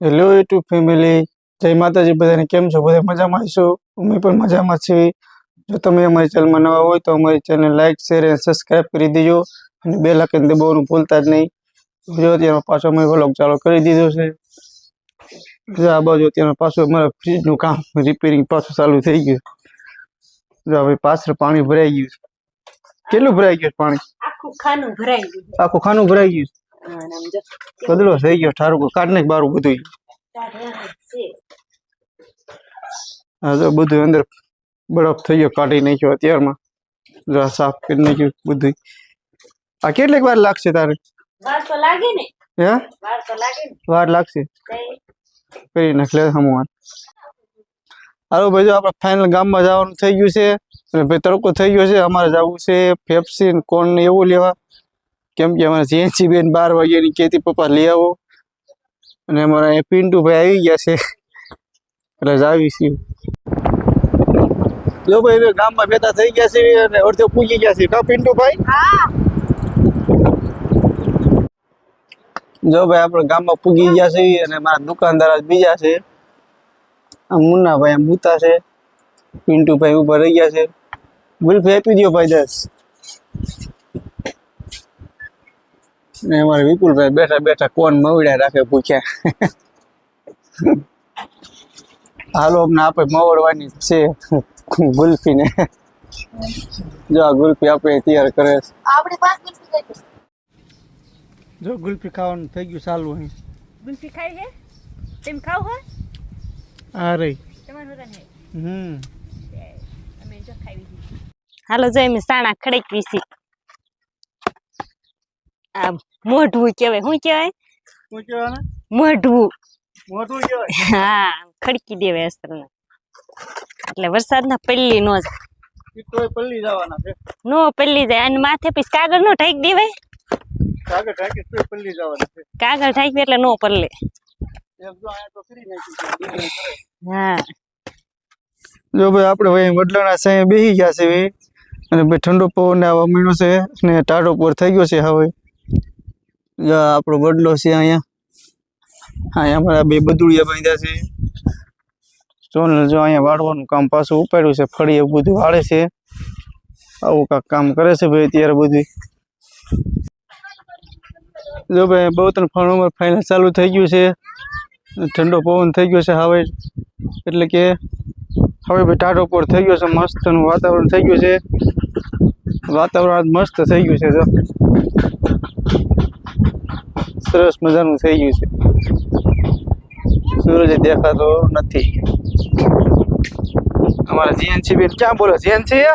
Hello YouTube family, જય માતાજી. બધાને કેમ છો? બધા મજામાં છો? અમે પણ મજામાં છીએ. જો તમે અમારી ચેનલમાં નવા હોય તો અમારી ચેનલ લાઈક, શેર અને સબસ્ક્રાઈબ કરી દેજો અને બેલ આઇકન દબાવવાનું ભૂલતા જ નહીં. જો અત્યારે પાછો અમે વ્લોગ ચાલુ કરી દીધો છે. જો આ બાજુ અત્યારે પાછું અમારા ફ્રીજનું કામ રિપેરિંગ પાછું ચાલુ થઈ ગયું. જો હવે પાછળ પાણી ભરાઈ ગયું છે. કેટલું ભરાઈ ગયું પાણી? આખું ખાનું ભરાઈ ગયું. આખું ખાનું ભરાઈ ગયું. કદડો થઈ ગયો. ઠારું કાઢ નાખ બારું બધું. હા જો બધું અંદર બરફ થઈ ગયો, કાઢી નાખ્યો અત્યારમાં. જો આ સાફ કરી નાખ્યું બધું. આ કેટલીક વાર લાગશે તારે? વાર તો લાગે ને. હે વાર તો લાગે ને. વાર લાગશે. કરી નાખ લે હમણાં. હાલો ભાઈ, જો આપણે ફાઇનલ ગામમાં જવાનું થઈ ગયું છે અને ભાઈ તડકો થઈ ગયો છે. અમારે જવું છે ફેફસી કોણ ને એવું લેવા, કેમ કે અમારે જેન્સી બેન 12 વાગ્યાની કહેતી પપ્પા લઈ આવો, અને અમારા પિન્ટુ ભાઈ આવી ગયા છે એટલે જ આવી છીએ. જો ભાઈ ગામમાં બેઠા થઈ ગયા છે અને અડધો પૂગી ગયા છે. કા પિન્ટુ ભાઈ? જો ભાઈ આપણે ગામમાં પૂગી ગયા છે અને મારા દુકાનદાર બીજા છે. આ મુન્નાભાઈ આમ મૂતા છે, પિન્ટુ ભાઈ ઉપર રહી ગયા છે. ગુલ્ફી આપી દો ભાઈ 10. ને અમારે વિપુલભાઈ બેઠા બેઠા કોણ મવડ્યા રાખે પૂછ્યા. હાલો અમને આપણે મવડવાની છે ગુલ્ફી ને. જો આ ગુલ્ફી આપણે તૈયાર કરે છે. જો ગુલ્ફી ખાવાનું થઈ ગયું ચાલુ. અહીં ગુલ્ફી ખાઈ છે? તેમ ખાવ હો? આ રહી તમારું રન હે. અમે જો ખાવી છે. હાલો જો અમે સાણા ખડકવી છે. આ મોઢવું કહેવાય. શું કહેવાય? શું કહેવાય? મોઢવું. મોઢું કહેવાય. હા, ખડકી દેવાય અસ્ત્રને. એટલે વરસાદના પલ્લી નો જાય. તોય પલ્લી જવાના છે. નો પલ્લી જાય અને માથે પછી કાગળ નો ઢાંકી દેવાય. કાગળ ઢાંકી તોય પલ્લી જવાના છે. કાગળ ઢાંકી એટલે નો પલ્લે. એમ જો આ તો કરી નાખ્યું. હા જો ભાઈ આપણે ભાઈ વડલાના સાંયે બેસી ગયા છે અને ભાઈ ઠંડો પવન આવવા માંડ્યો છે અને ટાઢો પર થઈ ગયો છે. હવે જો આપણો વડલો છે અહીંયા. અહીંયા અમારા બે બદુડિયા બાંધ્યા છે. સોનલ જો અહીંયા વાળવાનું કામ પાછું ઉપાડ્યું છે. ફળી એવું બધું વાળે છે. આવું કાંક કામ કરે છે ભાઈ અત્યારે બધું. જો ભાઈ 2-3 ફળ ફાઇનલ ચાલુ થઈ ગયું છે. ઠંડો પવન થઈ ગયો છે હવે, એટલે કે હવે ભાઈ ટાઢો પર થઈ ગયો છે. મસ્તનું વાતાવરણ થઈ ગયું છે. વાતાવરણ મસ્ત થઈ ગયું છે. જો સરસ મજાનું થઈ ગયું છે. સૂરજ દેખાતો નથી. અમારા જીએનસી બેન ક્યાં બોલો? જીએનસી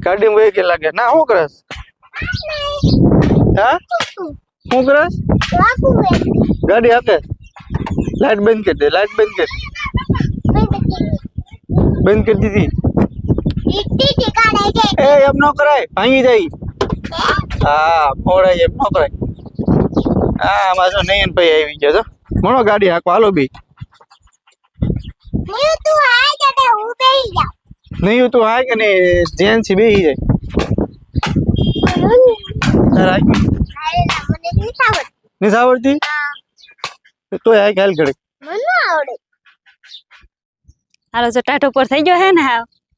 ગાડીમાં વહી ગયા લાગે. ના શું કરસ? હા શું કરસ? ગાડી હાકે. લાઈટ બંધ કરી દે. લાઈટ બંધ કરી. બંધ કરી દીધી. એ એમ ન કરાય, ભાંગી જાય. હા મોડાય એમ ન કરાય. હા આમાં જો નયન ભાઈ આવી ગયા. જો મોણો ગાડી હાકો. હાલો બી નહીં તું હા કે નહીં? જેન્સી બેસી જાય. નથી આવડતી તોય હાલ હાલ ઘડે. હાલો જો ટાઢો પર થઈ ગયો હે ને.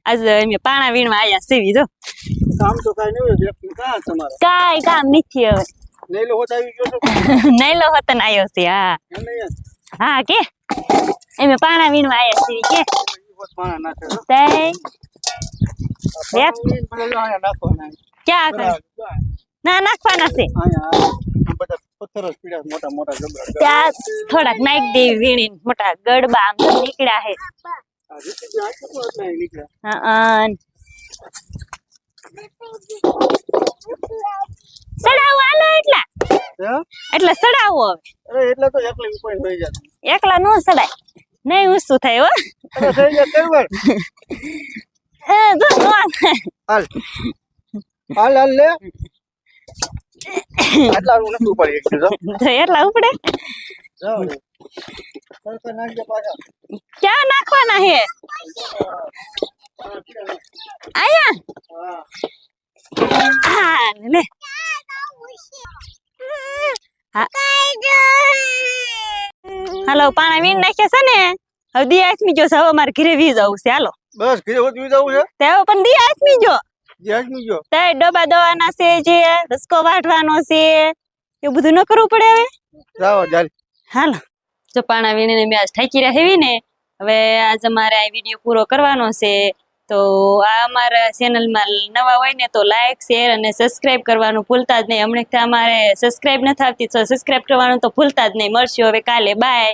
આજે અમે પાણા વીણવા આયા સીવી. જો કામ તો કાઈ નહીં હોય. કાં તમારે કાઈ કામ નથી હવે. નૈલો હોત આવી ગયો છો. નૈલો હોતન આવ્યો છે. હા હા કે અમે પાણા વીણવા આયા સીવી કે પાણા નાખે તે ક્યાં ક્યાં ના નાખવાના છે. બધા પથ્થરો પીડા મોટા મોટા જબરા. ત્યાં થોડાક નાખી દેવી વીણી. મોટા ગડબા આમ તો નીકળ્યા હે. હા સડાવો હાલો. એટલે સડાવો હવે. અરે એટલે તો એકલી ઉપર થઈ જાય. એકલા નો સડાય. નહીં ઊંચું થાય હો. અરે થઈ જાય કેવર. જો નો હાલ હાલ હાલ લે. આટલા નથી ઉપર એક જો. એટલા ઉપડે. જાઓ સરખા નાખજે પાછા. ક્યાં નાખવાના હે? આયા. હા લે. હા હાલો પાણા વીણ નાખ્યા છે ને હવે દી આથમી જો છે હવે મારે ઘરે વી જવું છે હાલો બસ ઘરે હોત જવું છે તે હવે પણ દી આથમી જો જ્યાં ગયો તે ડબ્બા દવાના છે જે રસકો વાટવાનો છે એવું બધું ન કરવું પડે હવે જાઓ જાલ હાલો જો પાણા વીણીને મેં આજ ઠાકી રહી ને હવે આજ અમારે આ વિડીયો પૂરો કરવાનો છે તો આ અમારા ચેનલમાં નવા હોય ને તો લાઈક શેર અને સબસ્ક્રાઇબ કરવાનું ભૂલતા જ નહીં. હમણાં અમારે સબસ્ક્રાઇબ નથી આવતી તો સબસ્ક્રાઇબ કરવાનું તો ભૂલતા જ નહીં. મળશું હવે કાલે. બાય.